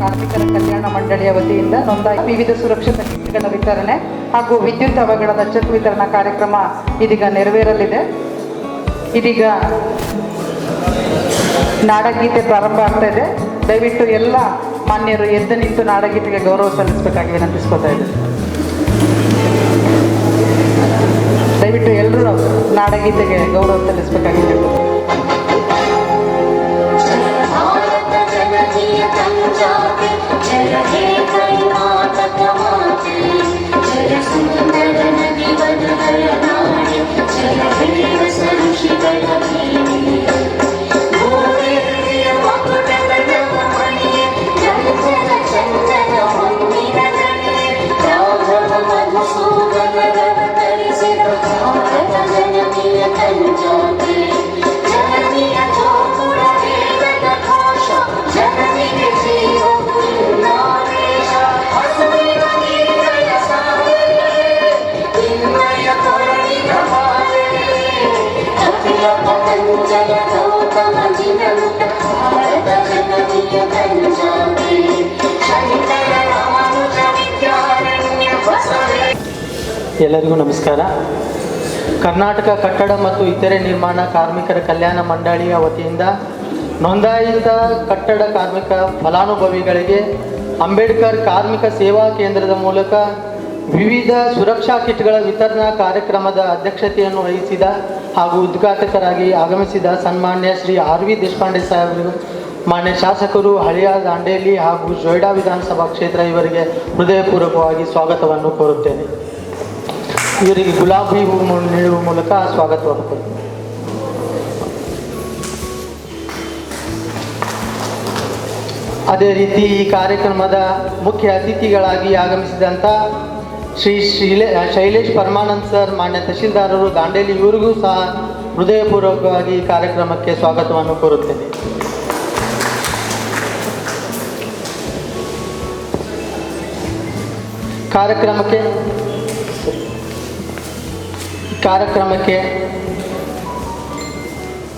ಕಾರ್ಮಿಕರ ಕಲ್ಯಾಣ ಮಂಡಳಿಯ ವತಿಯಿಂದ ನೋಂದಾಯಿ ವಿವಿಧ ಸುರಕ್ಷತಾ ಕಿಟ್ಗಳ ವಿತರಣೆ ಹಾಗೂ ವಿದ್ಯುತ್ ಅವಘಡದ ಚೆಕ್ ವಿತರಣಾ ಕಾರ್ಯಕ್ರಮ ಇದೀಗ ನೆರವೇರಲಿದೆ. ಇದೀಗ ನಾಡಗೀತೆ ಪ್ರಾರಂಭ ಆಗ್ತಾ ಇದೆ. ದಯವಿಟ್ಟು ಎಲ್ಲ ಮಾನ್ಯರು ಎದ್ದು ನಿಂತು ನಾಡಗೀತೆಗೆ ಗೌರವ ಸಲ್ಲಿಸಬೇಕಾಗಿ ವಿನಂತಿಸ್ಕೊತಾ ಇದೆ. ದಯವಿಟ್ಟು ಎಲ್ಲರೂ ನಾಡಗೀತೆಗೆ ಗೌರವ ಸಲ್ಲಿಸಬೇಕಾಗಿ ಎಲ್ಲರಿಗೂ ನಮಸ್ಕಾರ. ಕರ್ನಾಟಕ ಕಟ್ಟಡ ಮತ್ತು ಇತರೆ ನಿರ್ಮಾಣ ಕಾರ್ಮಿಕರ ಕಲ್ಯಾಣ ಮಂಡಳಿಯ ವತಿಯಿಂದ ನೋಂದಾಯಿತ ಕಟ್ಟಡ ಕಾರ್ಮಿಕ ಫಲಾನುಭವಿಗಳಿಗೆ ಅಂಬೇಡ್ಕರ್ ಕಾರ್ಮಿಕ ಸೇವಾ ಕೇಂದ್ರದ ಮೂಲಕ ವಿವಿಧ ಸುರಕ್ಷಾ ಕಿಟ್ಗಳ ವಿತರಣಾ ಕಾರ್ಯಕ್ರಮದ ಅಧ್ಯಕ್ಷತೆಯನ್ನು ವಹಿಸಿದ ಹಾಗೂ ಉದ್ಘಾಟಕರಾಗಿ ಆಗಮಿಸಿದ ಸನ್ಮಾನ್ಯ ಶ್ರೀ ಆರ್.ವಿ. ದೇಶಪಾಂಡೆ ಸಾಹೇಬರು, ಮಾನ್ಯ ಶಾಸಕರು, ಹಳೆಯ ದಾಂಡೇಲಿ ಹಾಗೂ ಜೊಯ್ಡಾ ವಿಧಾನಸಭಾ ಕ್ಷೇತ್ರ ಇವರಿಗೆ ಹೃದಯಪೂರ್ವಕವಾಗಿ ಸ್ವಾಗತವನ್ನು ಕೋರುತ್ತೇನೆ. ಇವರಿಗೆ ಗುಲಾಬಿ ಹೂವು ನೀಡುವ ಮೂಲಕ ಸ್ವಾಗತವನ್ನು ಕೋರುತ್ತೇನೆ. ಅದೇ ರೀತಿ ಈ ಕಾರ್ಯಕ್ರಮದ ಮುಖ್ಯ ಅತಿಥಿಗಳಾಗಿ ಆಗಮಿಸಿದಂಥ ಶ್ರೀ ಶೈಲೇಶ್ ಪರಮಾನಂದ್ ಸರ್, ಮಾನ್ಯ ತಹಶೀಲ್ದಾರರು ದಾಂಡೇಲಿ, ಇವರಿಗೂ ಸಹ ಹೃದಯಪೂರ್ವಕವಾಗಿ ಈ ಕಾರ್ಯಕ್ರಮಕ್ಕೆ ಸ್ವಾಗತವನ್ನು ಕೋರುತ್ತೇನೆ. ಕಾರ್ಯಕ್ರಮಕ್ಕೆ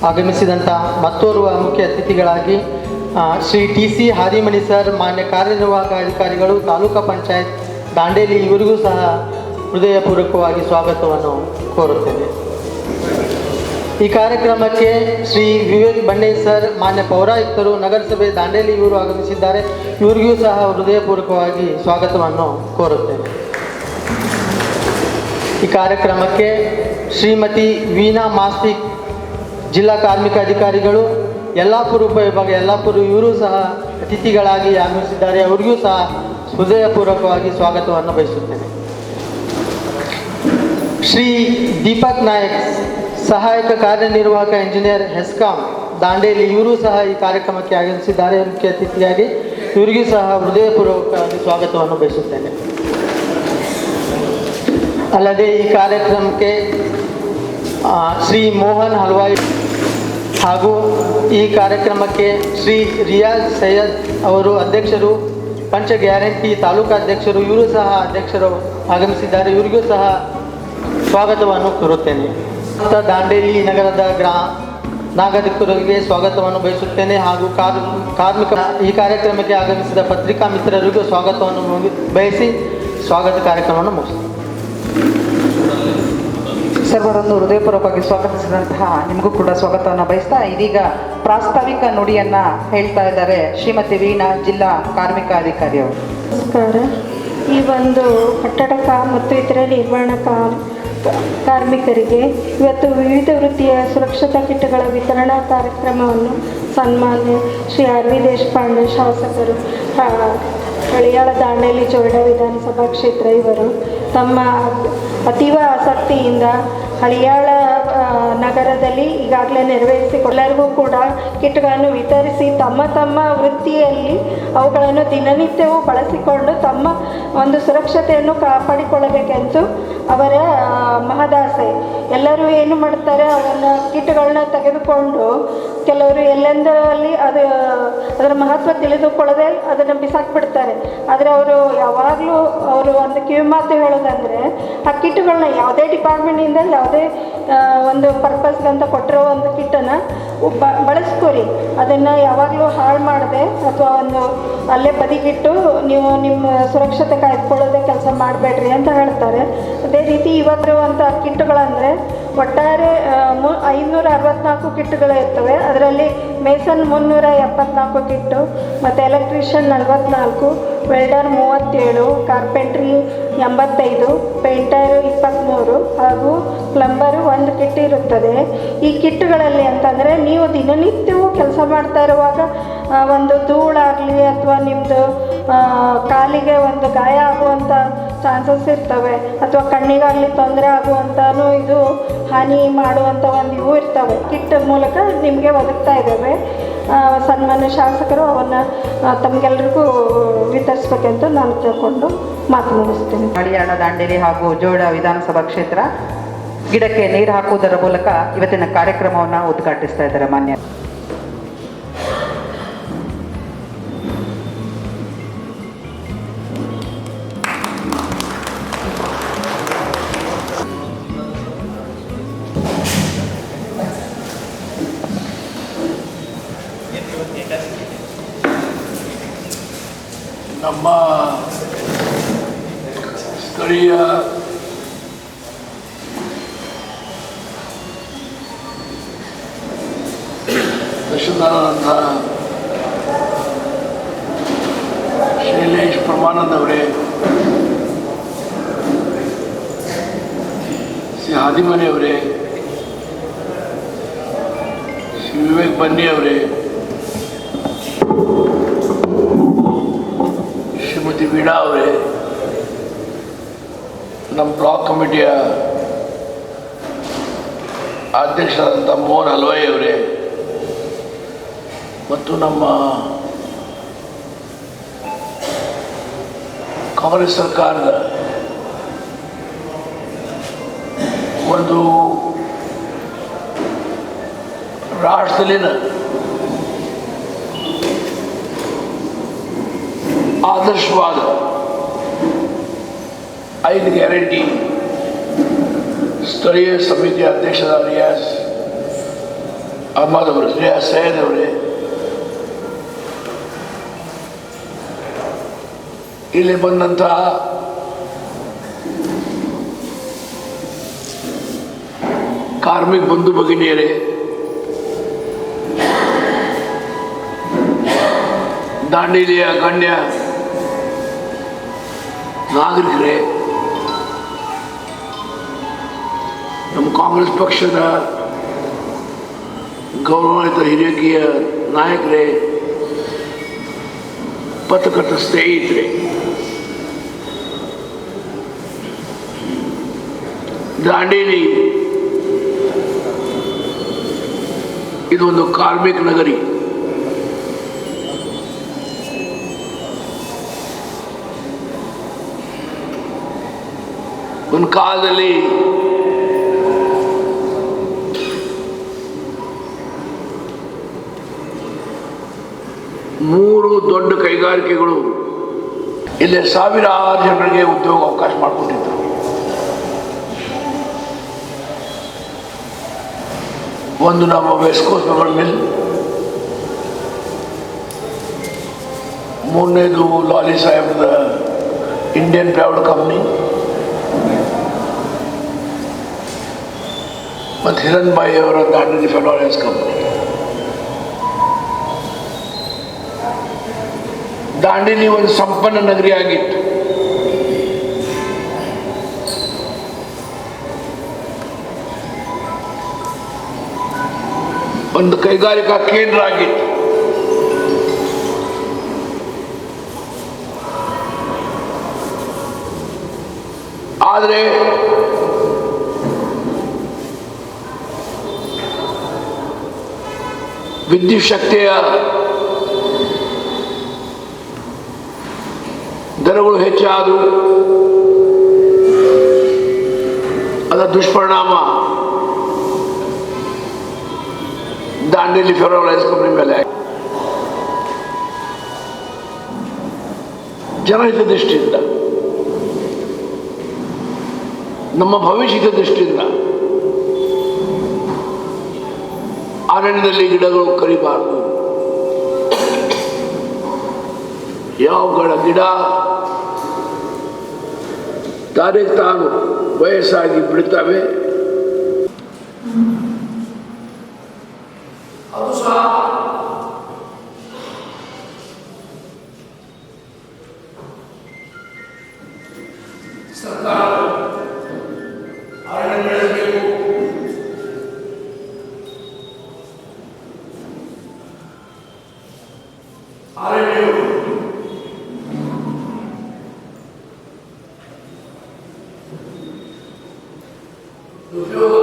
ಆಗಮಿಸಿದಂಥ ಮತ್ತೋರ್ವ ಮುಖ್ಯ ಅತಿಥಿಗಳಾಗಿ ಶ್ರೀ ಟಿ.ಸಿ. ಹಾದಿಮನಿ ಸರ್, ಮಾನ್ಯ ಕಾರ್ಯನಿರ್ವಾಹಕ ಅಧಿಕಾರಿಗಳು, ತಾಲೂಕಾ ಪಂಚಾಯತ್ ದಾಂಡೇಲಿ, ಇವರಿಗೂ ಸಹ ಹೃದಯಪೂರ್ವಕವಾಗಿ ಸ್ವಾಗತವನ್ನು ಕೋರುತ್ತೇನೆ. ಈ ಕಾರ್ಯಕ್ರಮಕ್ಕೆ ಶ್ರೀ ವಿವೇಕ್ ಬಂಡೆ ಸರ್, ಮಾನ್ಯ ಪೌರಾಯುಕ್ತರು, ನಗರಸಭೆ ದಾಂಡೇಲಿ, ಇವರು ಆಗಮಿಸಿದ್ದಾರೆ. ಇವರಿಗೂ ಸಹ ಹೃದಯಪೂರ್ವಕವಾಗಿ ಸ್ವಾಗತವನ್ನು ಕೋರುತ್ತೇನೆ. ಈ ಕಾರ್ಯಕ್ರಮಕ್ಕೆ ಶ್ರೀಮತಿ ವೀಣಾ ಮಾಸ್ತಿಕ್, ಜಿಲ್ಲಾ ಕಾರ್ಮಿಕ ಅಧಿಕಾರಿಗಳು, ಯಲ್ಲಾಪುರ ಉಪವಿಭಾಗ ಯಲ್ಲಾಪುರ, ಇವರು ಸಹ ಅತಿಥಿಗಳಾಗಿ ಆಗಮಿಸಿದ್ದಾರೆ. ಅವರಿಗೂ ಸಹ ಹೃದಯಪೂರ್ವಕವಾಗಿ ಸ್ವಾಗತವನ್ನು ಬಯಸುತ್ತೇನೆ. ಶ್ರೀ ದೀಪಕ್ ನಾಯಕ್, ಸಹಾಯಕ ಕಾರ್ಯನಿರ್ವಾಹಕ ಇಂಜಿನಿಯರ್, ಹೆಸ್ಕಾಂ ದಾಂಡೇಲಿ, ಇವರು ಸಹ ಈ ಕಾರ್ಯಕ್ರಮಕ್ಕೆ ಆಗಮಿಸಿದ್ದಾರೆ ಮುಖ್ಯ ಅತಿಥಿಯಾಗಿ. ಇವರಿಗೂ ಸಹ ಹೃದಯಪೂರ್ವಕವಾಗಿ ಸ್ವಾಗತವನ್ನು ಬಯಸುತ್ತೇನೆ. ಅಲ್ಲದೆ ಈ ಕಾರ್ಯಕ್ರಮಕ್ಕೆ ಶ್ರೀ ಮೋಹನ್ ಹಲ್ವಾಯಿ ಹಾಗೂ ಈ ಕಾರ್ಯಕ್ರಮಕ್ಕೆ ಶ್ರೀ ರಿಯಾಜ್ ಸೈಯದ್ ಅವರು ಅಧ್ಯಕ್ಷರು, ಪಂಚ ಗ್ಯಾರಂಟಿ ತಾಲೂಕಾ ಅಧ್ಯಕ್ಷರು, ಇವರು ಸಹ ಅಧ್ಯಕ್ಷರು ಆಗಮಿಸಿದ್ದಾರೆ. ಇವರಿಗೂ ಸಹ ಸ್ವಾಗತವನ್ನು ಕೋರುತ್ತೇನೆ. ದಾಂಡೇಲಿ ನಗರದ ನಾಗರಿಕರಿಗೆ ಸ್ವಾಗತವನ್ನು ಬಯಸುತ್ತೇನೆ ಹಾಗೂ ಕಾರ್ಮಿಕ ಈ ಕಾರ್ಯಕ್ರಮಕ್ಕೆ ಆಗಮಿಸಿದ ಪತ್ರಿಕಾ ಮಿತ್ರರಿಗೂ ಸ್ವಾಗತವನ್ನು ಬಯಸಿ ಸ್ವಾಗತ ಕಾರ್ಯಕ್ರಮವನ್ನು ಮುಗಿಸುತ್ತೇನೆ. ಸರ್ವರನ್ನು ಹೃದಯಪೂರ್ವಕವಾಗಿ ಸ್ವಾಗತಿಸಿದಂತಹ ನಿಮಗೂ ಕೂಡ ಸ್ವಾಗತವನ್ನು ಬಯಸ್ತಾ ಇದೀಗ ಪ್ರಾಸ್ತಾವಿಕ ನುಡಿಯನ್ನು ಹೇಳ್ತಾ ಇದ್ದಾರೆ ಶ್ರೀಮತಿ ವೀಣಾ, ಜಿಲ್ಲಾ ಕಾರ್ಮಿಕ ಅಧಿಕಾರಿಯವರು. ನಮಸ್ಕಾರ. ಈ ಒಂದು ಕಟ್ಟಡ ಮತ್ತು ಇತರ ನಿರ್ಮಾಣ ಕಾರ್ಮಿಕರಿಗೆ ಇವತ್ತು ವಿವಿಧ ವೃತ್ತಿಯ ಸುರಕ್ಷತಾ ಕಿಟ್ಗಳ ವಿತರಣಾ ಕಾರ್ಯಕ್ರಮವನ್ನು ಸನ್ಮಾನ್ಯ ಶ್ರೀ ಆರ್.ವಿ. ದೇಶಪಾಂಡೆ ಶಾಸಕರು, ಹಳಿಯಾಳ ದಾಂಡೇಲಿ ಜೊಯ್ಡಾ ವಿಧಾನಸಭಾ ಕ್ಷೇತ್ರ ಇವರು ತಮ್ಮ ಅತೀವ ಆಸಕ್ತಿಯಿಂದ ಹಳಿಯಾಳ ನಗರದಲ್ಲಿ ಈಗಾಗಲೇ ನೆರವೇರಿಸಿಕೊಳ್ಳರಿಗೂ ಕೂಡ ಕಿಟ್ಗಳನ್ನು ವಿತರಿಸಿ ತಮ್ಮ ವೃತ್ತಿಯಲ್ಲಿ ಅವುಗಳನ್ನು ದಿನನಿತ್ಯವೂ ಬಳಸಿಕೊಂಡು ತಮ್ಮ ಒಂದು ಸುರಕ್ಷತೆಯನ್ನು ಕಾಪಾಡಿಕೊಳ್ಳಬೇಕೆಂದು ಅವರ ಮಹದಾಸೆ. ಎಲ್ಲರೂ ಏನು ಮಾಡ್ತಾರೆ, ಅವನ್ನ ಕಿಟ್ಗಳನ್ನ ತೆಗೆದುಕೊಂಡು ಕೆಲವರು ಎಲ್ಲೆಂದರಲ್ಲಿ ಅದರ ಮಹತ್ವ ತಿಳಿದುಕೊಳ್ಳದೆ ಅದನ್ನು ಬಿಸಾಕ್ಬಿಡ್ತಾರೆ. ಆದರೆ ಅವರು ಯಾವಾಗಲೂ ಅವರು ಒಂದು ಕಿವಿಮಾತು ಹೇಳೋದಂದರೆ, ಆ ಕಿಟ್ಗಳನ್ನ ಯಾವುದೇ ಡಿಪಾರ್ಟ್ಮೆಂಟಿಂದ ಯಾವುದೇ ಒಂದು ಪರ್ಪಸ್ಗಂತ ಕೊಟ್ಟಿರೋ ಒಂದು ಕಿಟ್ಟನ್ನು ಬಳಸ್ಕೊರಿ. ಅದನ್ನು ಯಾವಾಗಲೂ ಹಾಳು ಮಾಡದೆ ಅಥವಾ ಒಂದು ಅಲ್ಲೇ ಬದಿಗಿಟ್ಟು ನೀವು ನಿಮ್ಮ ಸುರಕ್ಷತೆ ಕಾಯ್ದುಕೊಳ್ಳೋದೇ ಕೆಲಸ ಮಾಡಬೇಡ್ರಿ ಅಂತ ಹೇಳ್ತಾರೆ. ಅದೇ ರೀತಿ ಇವತ್ತಿರುವಂಥ ಕಿಟ್ಗಳಂದರೆ ಒಟ್ಟಾರೆ 564 ಕಿಟ್ಗಳು ಇರ್ತವೆ. ಅದರಲ್ಲಿ ಮೇಸನ್ 374 ಕಿಟ್ಟು, ಮತ್ತು ಎಲೆಕ್ಟ್ರಿಷಿಯನ್ 44, ವೆಲ್ಡರ್ 37, ಕಾರ್ಪೆಂಟ್ರಿ 85, ಪೇಂಟರ್ 23 ಹಾಗೂ ಪ್ಲಂಬರು 1 ಕಿಟ್ ಇರುತ್ತದೆ. ಈ ಕಿಟ್ಗಳಲ್ಲಿ ಅಂತಂದರೆ ನೀವು ದಿನನಿತ್ಯವೂ ಕೆಲಸ ಮಾಡ್ತಾ ಇರುವಾಗ ಒಂದು ಧೂಳಾಗಲಿ ಅಥವಾ ನಿಮ್ಮದು ಕಾಲಿಗೆ ಒಂದು ಗಾಯ ಆಗುವಂಥ ಚಾನ್ಸಸ್ ಇರ್ತವೆ, ಅಥವಾ ಕಣ್ಣಿಗಾಗಲಿ ತೊಂದರೆ ಆಗುವಂಥನೂ ಇದು ಹಾನಿ ಮಾಡುವಂಥ ಒಂದು ಇವು ಇರ್ತವೆ. ಕಿಟ್ ಮೂಲಕ ನಿಮಗೆ ಒದಗ್ತಾ ಇದ್ದಾವೆ. ಸನ್ಮಾನ್ಯ ಶಾಸಕರು ಅವನ್ನು ತಮಗೆಲ್ಲರಿಗೂ ವಿತರಿಸ್ಬೇಕಂತ ನಾನು ತಿಳ್ಕೊಂಡು ಮಾತು ಮುಗಿಸ್ತೀನಿ. ಹಳಿಯಾಳ, ದಾಂಡೇಲಿ ಹಾಗೂ ಜೋಡ ವಿಧಾನಸಭಾ ಕ್ಷೇತ್ರ ಗಿಡಕ್ಕೆ ನೀರು ಹಾಕುವುದರ ಮೂಲಕ ಇವತ್ತಿನ ಕಾರ್ಯಕ್ರಮವನ್ನು ಉದ್ಘಾಟಿಸ್ತಾ ಇದ್ದಾರೆ ಮಾನ್ಯ. ನಮ್ಮ ಸ್ಥಳೀಯ ತಹಶೀಲ್ದಾರರಾದಂಥ ಶೈಲೇಶ್ ಪ್ರಮಾನಂದ್ ಅವರೇ, ಸಿ ಹಾದಿಮನಿ ಅವರೇ, ಸಿ ವಿವೇಕ್ ಬನ್ನಿ ಅವರೇ, ಶ್ರೀಮತಿ ವೀಣಾ ಅವರೇ, ನಮ್ಮ ಬ್ಲಾಕ್ ಕಮಿಟಿಯ ಅಧ್ಯಕ್ಷರಾದಂಥ ಮೋಹನ್ ಹಲ್ವಾಯಿ ಅವರೇ, ಮತ್ತು ನಮ್ಮ ಕಾಂಗ್ರೆಸ್ ಸರ್ಕಾರದ ಒಂದು ರಾಷ್ಟ್ರದಲ್ಲಿನ ಆದರ್ಶವಾದ 5 ಗ್ಯಾರಂಟಿ ಸ್ಥಳೀಯ ಸಮಿತಿಯ ಅಧ್ಯಕ್ಷರಾದ ರಿಯಾಜ್ ಅಹಮದ್ ಅವರು, ರಿಯಾಜ್ ಸೈಯದ್ ಅವರೇ, ಇಲ್ಲಿ ಬಂದಂತಹ ಕಾರ್ಮಿಕ ಬಂಧು ಭಗಿನಿಯರೇ, ದಾಂಡೇಲಿಯ ಗಣ್ಯ ನಾಗರಿಕರೇ, ನಮ್ಮ ಕಾಂಗ್ರೆಸ್ ಪಕ್ಷದ ಗೌರವಾನ್ವಿತ ಹಿರಿಯ ನಾಯಕರೇ, ಪತ್ರಕರ್ತ ಸ್ನೇಹಿತರೆ, ದಾಂಡೇಲಿ ಇದೊಂದು ಕಾರ್ಮಿಕ ನಗರಿ. ಒಂದು ಕಾಲದಲ್ಲಿ ಮೂರು ದೊಡ್ಡ ಕೈಗಾರಿಕೆಗಳು ಇಲ್ಲಿ ಸಾವಿರಾರು ಜನರಿಗೆ ಉದ್ಯೋಗ ಅವಕಾಶ ಮಾಡಿಕೊಟ್ಟಿದ್ದರು. ಒಂದು ನಮ್ಮ ವೆಸ್ಟ್ ಕೋಸ್ಟ್ ಪೇಪರ್ ಮಿಲ್, ಮೂರನೇದು ಲಾಲಿ ಸಾಹೇಬ್ರದ ಇಂಡಿಯನ್ ಪ್ರೈವೇಟ್ ಕಂಪ್ನಿ, ಮತ್ತು ಹಿರಣ್ ಭಾಯಿ ಅವರ ದಾಂಡೇಲಿ ಫೆಡೋರಿಯಸ್ ಕಂಪ್ನಿ. ದಾಂಡೇಲಿ ಒಂದು ಸಂಪನ್ನ ನಗರಿ ಆಗಿತ್ತು. ಒಂದು ಕೈಗಾರಿಕಾ ಕೇಂದ್ರ ಆಗಿತ್ತು. ಆದರೆ ವಿದ್ಯುತ್ ಶಕ್ತಿಯ ದರಗಳು ಹೆಚ್ಚಾದವು. ದುಷ್ಪರಿಣಾಮ ದಾಂಡೇಲಿ ಫೆರೋಲೈಸ್ ಕಂಪನಿ ಮೇಲೆ ಜನಹಿತ ದೃಷ್ಟಿಯಿಂದ, ನಮ್ಮ ಭವಿಷ್ಯದ ದೃಷ್ಟಿಯಿಂದ ಅರಣ್ಯದಲ್ಲಿ ಗಿಡಗಳು ಕರಿಬಾರದು. ಯಾವ ಗಿಡ ತಾನೇ ತಾನು ವಯಸ್ಸಾಗಿ ಬಿಡ್ತವೆ, ಅದು ಸಹ ಸರ್ಕಾರ ಅರಣ್ಯ ಬೆಳೆಸಬೇಕು. ಅರಣ್ಯಗಳು ಉಪಯೋಗ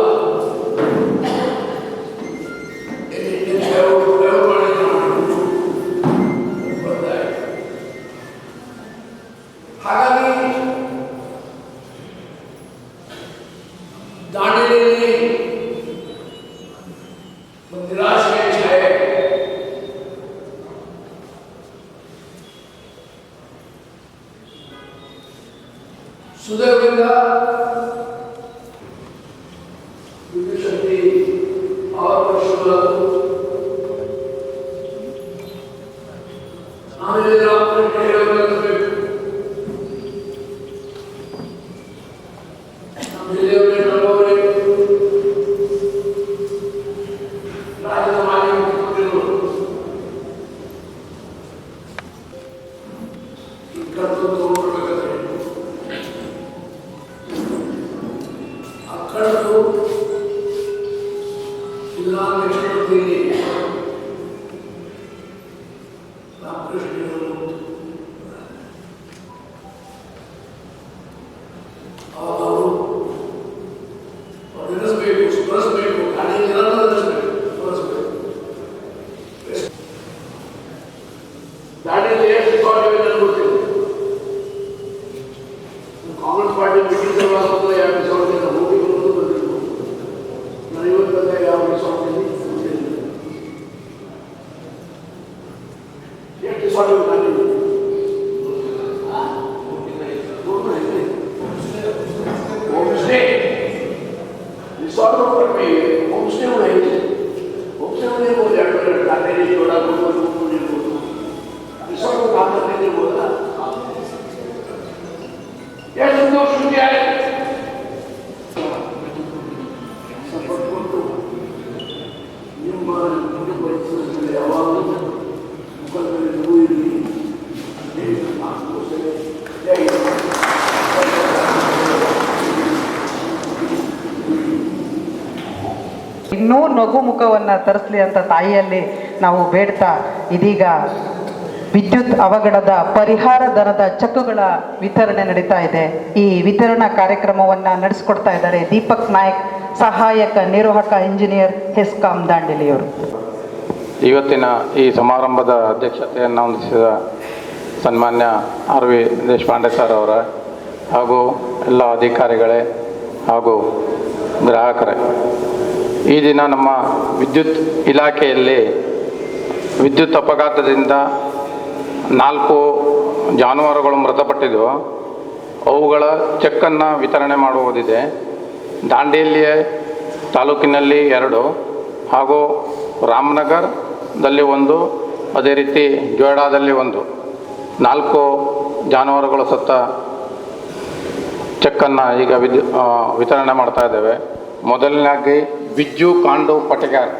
ಹಾಗಾಗಿ ದಾಂಡೇಲಿಯಲ್ಲಿ ಒಂದು ನಿರಾಶೆಯ ಛಾಯೆ. ಸುದಯದಿಂದ ವಿದ್ಯುತ್ ಶಕ್ತಿ ಅವಶ್ಯಕತೆ, ಆಮೇಲೆ ರಾಜ್ಯದ ಮಾಜಿ ಮುಖ್ಯಮಂತ್ರಿಗಳು ಈ ಕಡತ ತಗೊಂಡ್ಬರ್ಬೇಕಾದ್ರೆ ಆ ಕಡತು ಜಿಲ್ಲಾ ಲಕ್ಷ್ಮೀ ರಾಮಕೃಷ್ಣ ಅವರು ನಡೆಸಬೇಕು, ಸ್ಮರಿಸಬೇಕು, ದಾಂಡೇಲಿ ಎಷ್ಟು ಸ್ವಾಗತ ಗೊತ್ತಿಲ್ಲ. ಕಾಂಗ್ರೆಸ್ ಪಾರ್ಟಿ ಮೀಟಿಂಗ್ ಸಲುವಾಗಿ 2,000 ಜನ ಹೋಗಿ ಬಂದಿರ್ಬೋದು. ನಾನು ಇವತ್ತು ಯಾವ ಸ್ವಾಗತ ಎಷ್ಟು ಸ್ವಾಗತ ರಿಸಾರ್ಟ್ ಕಡಿಮೆ, ಹೋಮ್ ಸ್ಟೇಗಳು ಐತೆ. ಹೋಮ್ ಸ್ಟೇಗಳು ಇರ್ಬೋದು, 2 ಜೋಡ ಇರ್ಬೋದು, ರಿಸಾರ್ಟ್ 4 ಇರ್ಬೋದಲ್ಲ. ಎಷ್ಟು ಸಂತೋಷ ಸಪೋರ್ಟ್ ಕೊಟ್ಟು ನಿಮ್ಮ ಪರಿಸ್ಥಿತಿಯಲ್ಲಿ ಯಾವಾಗಲೂ ಮುಖದಲ್ಲಿ ನಗು ಇರಲಿ. ಇನ್ನೂ ನಗು ಮುಖವನ್ನು ತರಿಸ್ಲಿ ಅಂತ ತಾಯಿಯಲ್ಲಿ ನಾವು ಬೇಡ್ತಾ, ಇದೀಗ ವಿದ್ಯುತ್ ಅವಘಡದ ಪರಿಹಾರ ಧನದ ಚೆಕ್ಗಳ ವಿತರಣೆ ನಡೀತಾ ಇದೆ. ಈ ವಿತರಣಾ ಕಾರ್ಯಕ್ರಮವನ್ನು ನಡೆಸಿಕೊಡ್ತಾ ಇದ್ದಾರೆ ದೀಪಕ್ ನಾಯಕ್, ಸಹಾಯಕ ನಿರ್ವಾಹಕ ಇಂಜಿನಿಯರ್, ಹೆಸ್ಕಾಂ ದಾಂಡೇಲಿಯವರು. ಇವತ್ತಿನ ಈ ಸಮಾರಂಭದ ಅಧ್ಯಕ್ಷತೆಯನ್ನು ಹೊಂದಿಸಿದ ಸನ್ಮಾನ್ಯ ಆರ್ ವಿ ದೇಶಪಾಂಡೆ ಸರ್ ಅವರ ಹಾಗೂ ಎಲ್ಲ ಅಧಿಕಾರಿಗಳೇ ಹಾಗೂ ಗ್ರಾಹಕರೇ, ಈ ದಿನ ನಮ್ಮ ವಿದ್ಯುತ್ ಇಲಾಖೆಯಲ್ಲಿ ವಿದ್ಯುತ್ ಅಪಘಾತದಿಂದ 4 ಜಾನುವಾರುಗಳು ಮೃತಪಟ್ಟಿದ್ದು, ಅವುಗಳ ಚೆಕ್ಕನ್ನು ವಿತರಣೆ ಮಾಡುವುದಿದೆ. ದಾಂಡೇಲಿ ತಾಲೂಕಿನಲ್ಲಿ 2 ಹಾಗೂ ರಾಮನಗರದಲ್ಲಿ 1, ಅದೇ ರೀತಿ ಜೋಯ್ಡಾದಲ್ಲಿ 1, 4 ಜಾನುವಾರುಗಳು ಸತ್ತ ಚೆಕ್ಕನ್ನು ಈಗ ವಿತರಣೆ ಮಾಡ್ತಾ ಇದ್ದೇವೆ. ಮೊದಲನೇದಾಗಿ ಬಿಜ್ಜು ಕಾಂಡು ಪಟಗಾರ್